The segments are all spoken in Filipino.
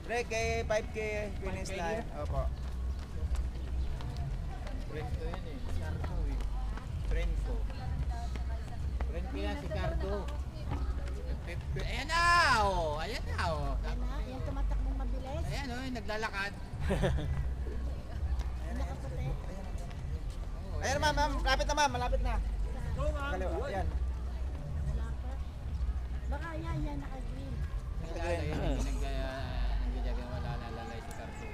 3K, 5K, finish line. Opo. Renko yan eh. Cardo eh. Renko. Renko yan si Cardo. Ayan na! Oh. Ayan na! Oh. Yan na, yung tumatakbong mabilis. Ayan oh, yung naglalakad. Nakaputi. Oh, Ayan ma'am, malapit na ma'am, malapit na. Kaliwa, ayan. Wala pa. Baka yan, naka-green. Nagjagan wala nalalay si Cardo.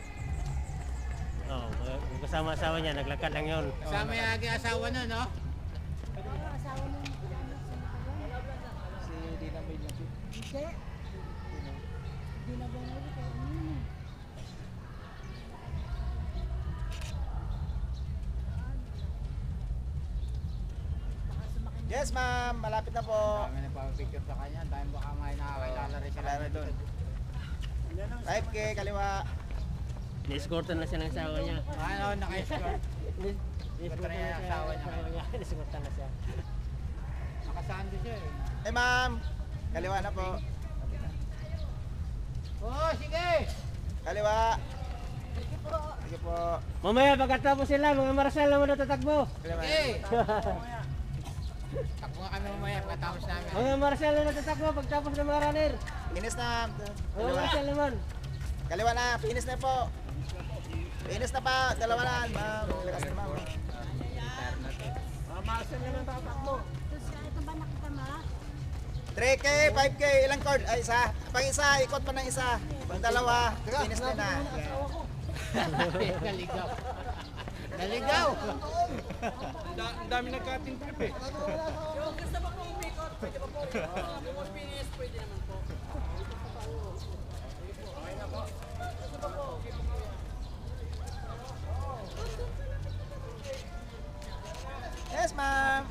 Kasama-asawa niya, naglakad lang yun. Kasama yung aking asawa na, no? Oo, asawa mo yung Si Dina May lang. Hindi. Hindi na ba nyo kaya ano yun eh. Baka sumakit na. Yes ma'am, malapit na po. Dami nagpapapicture sa kanya. Dami baka may nakakilala rin sila Kilala doon. 5K, kaliwa. Ni-escortan na siya ng asawa niya. Ano, naka-escort. Ni-escortan niya ang asawa niya. Ni-escortan na siya. Nakasando siya eh. Eh ma'am, kaliwa na po. Oh, sige! Kaliwa. Sige po. Mamaya pagkatapos sila, mga marasal naman natatakbo. Kaliwa. Sige! Takbo nga kami mamaya pagkatapos namin. Mga marasal na natatakbo pagtapos ng mga runner. Finish na. Mga Kaliwa. marasal naman. Kaliwa na, finish na po. Finish na pa, dalawa na. Ma'am, lakas na ma'am. Marcel naman tatakbo. Tapos ito ba nakita mo? 3K, 5K, ilang cord? Ay, isa. Pag isa, ikot pa ng isa. Pag dalawa, finish na na. Naligaw. Naligaw! Ang dami nagka-team trip eh. Yung gusto mo kung umikot, pwede pa po. Yung most finish, pwede naman po. Yes, ma'am.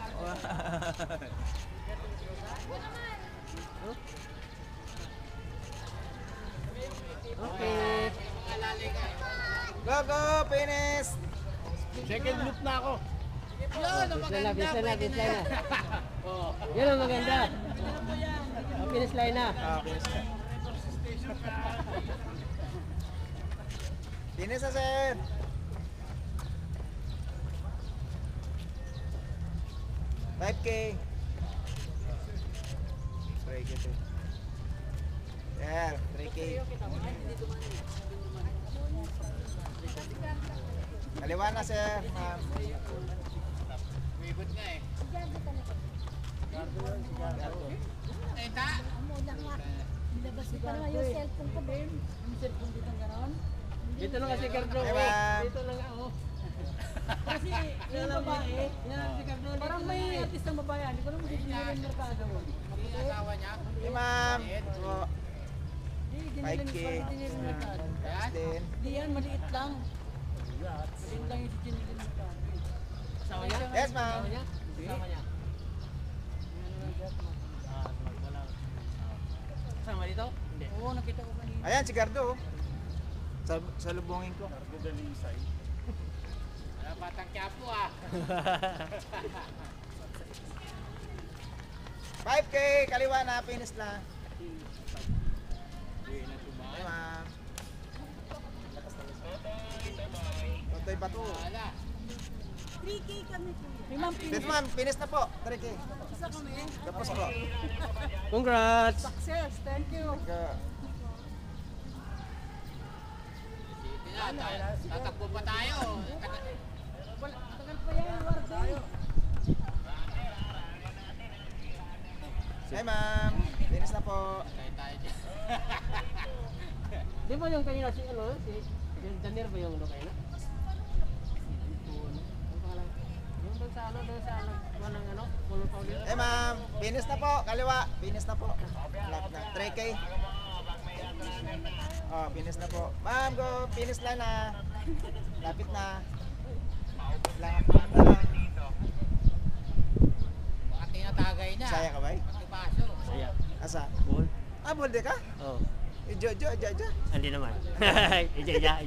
Okay. Go, go, finish. Second loop na ako. Yun, ang maganda. Finish line Pwede na. na. Yun ang maganda. Finish line na. Ah, finish na. Finish na, sir. $5K. 3K. Yeah, 3K. Kaliwa na, sir. Ma'am. Wibot nga eh. Enta? Amo lang nga. Nilabas ko pa naman yung cellphone ko, Ben. Yung cellphone dito gano'n. Dito lang kasi Cardo. Hey, ma'am. Dito lang ako. Kasi yung babae, parang may artistang babae. Hindi ko naman hindi yung merkado. Yung asawa niya? Hey, ma'am. Po. Hindi, 5K. hindi yung merkado. Ayan. Then, Hindi yan, maliit lang. Maliit lang yung si Jinilin merkado. Asawa niya? yes, ma'am. Asawa niya? Asawa niya? Kasama dito? Hindi. Oo, nakita ko kanina. Ayan, si Gardo. Sa lubungin ko. Wala batang Quiapo ah. 5K, kaliwa na, finish na. Hindi na tumaan. Hey, ma'am. Totoy ba to? Wala. 3K kami kuya. May ma'am, Dito, ma'am, finish na po. 3K. isa kami. Tapos po. Congrats! Success, thank you. Sige na, tatakbo pa tayo. Tagal pa yan, Warden. Hey, ma'am. Finish na po. Tayo dyan. Di ba yung kanina si ano? Si Daniel ba yung ano kayo? Yung doon sa ano? Doon sa walang ano? Walang paulit? Hey, ma'am. Finish na po. Kaliwa. Finish na po. Lapit na. 3K. Oh, finish na po. Ma'am, go. Finish line na. Lapit na. Lang. Baka tinatagay na. Saya ka ba? Paso. Saya. Asa? Ball? Ah, bolde ka? Oh. Ijo. Hindi naman. Ija.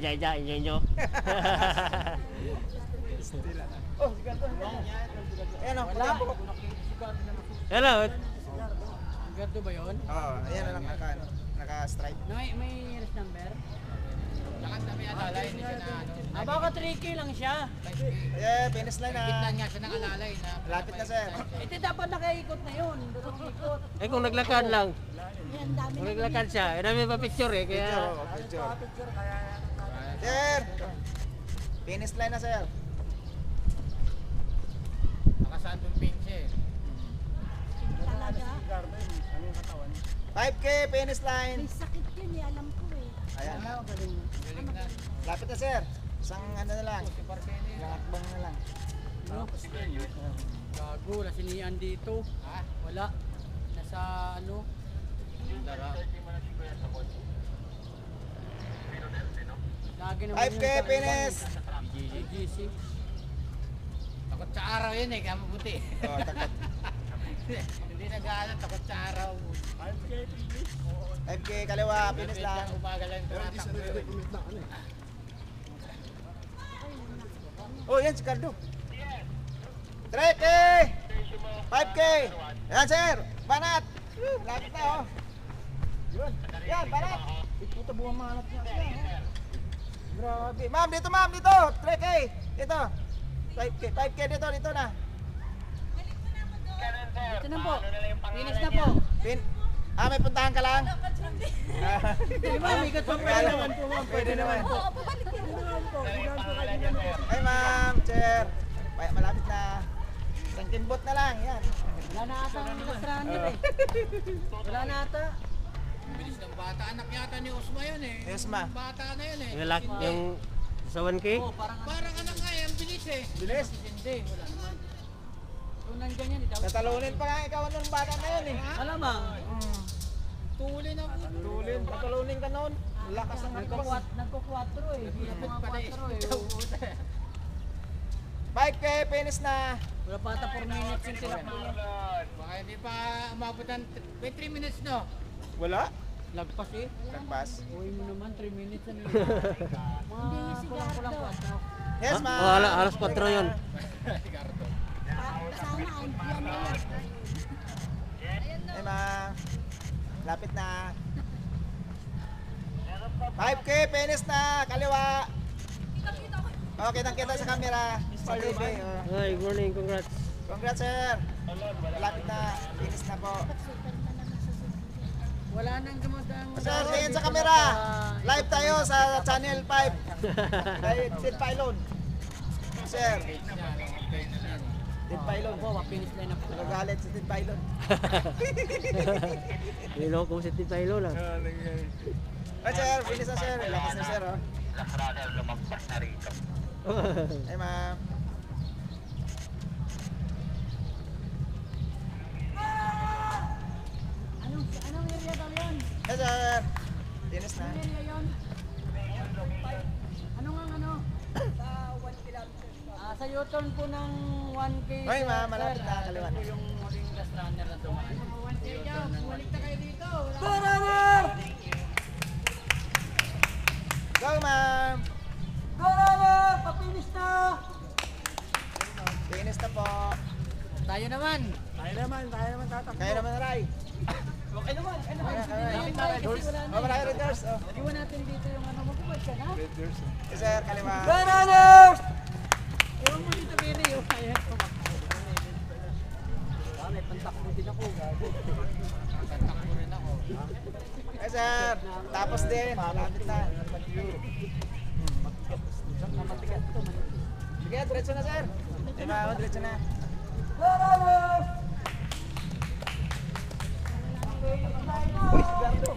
Oh, si Gardo. Ayan o. Wala po. Hello. Gardo ba yun? Oo, ayan na lang. naka-stripe. May race number? Lakad na may alalay, hindi siya na ano. Baka 3K lang siya. Yeah, finish line Sa gitna na. niya siya nakalalay na. Malapit na, sir. Ito dapat nakaikot na yun. Dalawang ikot. Eh kung naglakad lang, Yan, dami kung na naglakad siya, eh dami pa picture eh, kaya... Picture. Sir! Finish line na, sir. Nakasandong pin siya eh. talaga. 5K, finish line. May sakit yun eh, alam ko eh. Ayan. Galing na. Lapit na, sir. Isang ano na lang. Si Parkeni. Isang akbang na lang. Gago, nasinian dito. Ha? Wala. Nasa ano? Dara. Lagi naman 5K, finish. GGC. Takot sa araw yun eh, kaya mabuti. Oh, takot. Hindi nag-aalat, takot sa araw. 5K, kaliwa, finish lang. Umaga lang tumatakbo yun. Oh, yan si Cardo. 3K! 5K! Yan, sir! Banat! Lapit na, oh. Yun. Yan, banat! Puta, buwang manat niya. Yan, oh. Grabe. Ma'am, dito, ma'am, dito! 3K! Dito. 5K, 5K dito, dito na. Ito na po. Finish na po. May puntahan ka lang? Di ba, ikot pa Pwede naman po, ma'am. Pwede naman. Oo, pabalik yun. Ay, ma'am, sir. Malapit na. Isang kinbot na lang, yan. Wala na ata ang last runner eh. Wala na ata. Bilis ng bata. Anak yata ni Osma yun eh. Yes, ma. Bata na yun eh. Yung, yung sa 1K? Oo, parang Parang anak nga eh, ang bilis eh. Bilis. hindi. Wala naman. Kung nandyan yan, itaw. Natalunin pa nga ikaw nung bata na yun, eh. Alamang. Tuli na po. Tulin, patalunin ka noon. Lakas ng hakbang. Nagko-4 eh. Hindi na mga 4 eh. 5K, finish na. Wala pa ata 4 minutes yung tinakbo niya. Baka hindi pa umabot ng 3 minutes no. Wala? Lagpas eh. Lagpas. Uwi mo naman 3 minutes ano yun. Hindi yung Mga kulang-kulang sigardo. 4. Yes, ma'am. Oh, alas 4 yun. Ricardo. Sana, andiyan na yan. Ay, ma'am. Lapit na. 5K, finish na. Kaliwa. Okay, kita sa camera. Sa TV. Oh. Hi, good morning, congrats. Congrats, sir. Lapit na. Finish na po. Super na naman sa susunod. Wala nang dumadang. Sir, tingin sa camera. Live tayo sa Channel 5. Kay Tid Pylon. Sir, Tid Pylon. Oo, finish line na po. Nagagalit si Tid Pylon. Niloko si Titaylo lang. Ay, sir, finish na, sir. Lakas na, sir. Oh. Ay, ma'am. Anong area daw yun? Yes, sir. Finish na. Anong area yun? Ano nga ano? Sa 1 kilometer. Sa U-turn po ng 1K. Ay, ma'am, sir. malapit na, kaliwa na. Ito yung muling last runner na dumaan. 1K dyan, bumalik na kayo dito. Go, ma'am. Go runner! Pa-finish na! Finish na po. Tayo naman. Kaya naman, Ray. Okay naman. Ano ba? Kaya. Lapit tayo kasi wala na. Oh, marami readers. Oh. Iwan natin dito yung ano. Magpapad ka na. Yes, sir, kaliwa. runners! Iwan mo dito, Benny. Yung kaya tumakbo. May pantakbo din ako. Gago. Tatakbo rin ako. Yes, sir. Tapos din. Malapit na. Matigas ito. Sige, diretso na, sir. Ay, ma'am, diretso na. Uy, sigardo.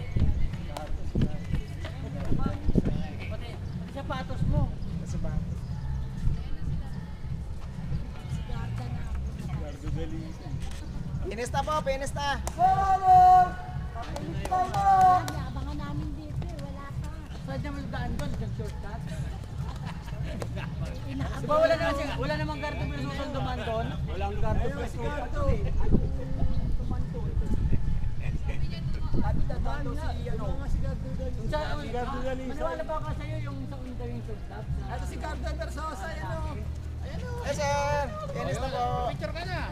Pati sapatos mo. Kasi ba? Sigarda na ako. Finish na po, finish na. Sabi, abangan namin dito eh, wala pa. Saan naman daan doon? Isang shortcut? Inaabot. Diba wala namang gardo plus susunduman doon? Walang gardo plus susunduman. Sabi dadaan daw si ano? Yung sa maniwala pa ako sa'yo yung sa undaw yung shortcut. Ito si Gardo Versosa, ano? Yes, sir. Finish na po. Picture ka na.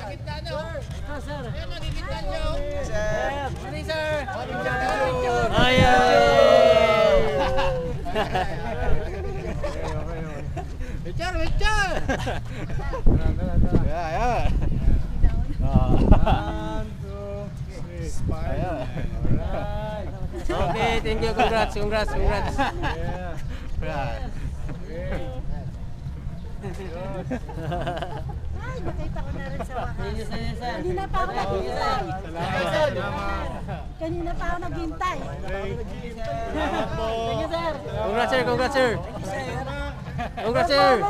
Sa gitna na. Ito, sir. Ayan, nakikita niyo. Yes, sir. Morning, sir. Picture, picture. Yeah. Okay, thank you. Congrats. Ay, nakita ko na rin sa wakas. Yes, sir. Kanina pa ako naghintay. Kanina pa ako naghintay. Thank you, sir. Congrats, sir. Congrats, sir.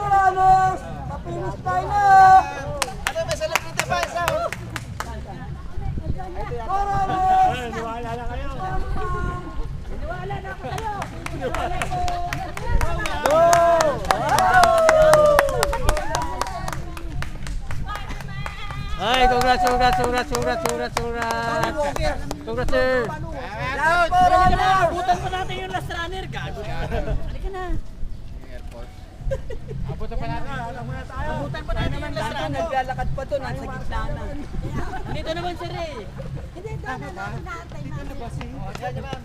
Papinis tayo na. Ano, may celebrity pa isa. Niwala na kayo. Niwala na ako kayo. Ay, congrats. Congrats, sir. Abutan pa natin yung last runner, gago. Halika na. Abutan pa natin. Abutan pa natin yung last runner. Naglalakad pa doon, nasa gitna na. Dito naman, sir eh. Hindi, doon na lang inaantay namin. Yan, ma'am.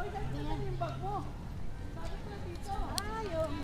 Oy, dali yung bag mo. Sabi ko dito. Ay, oh.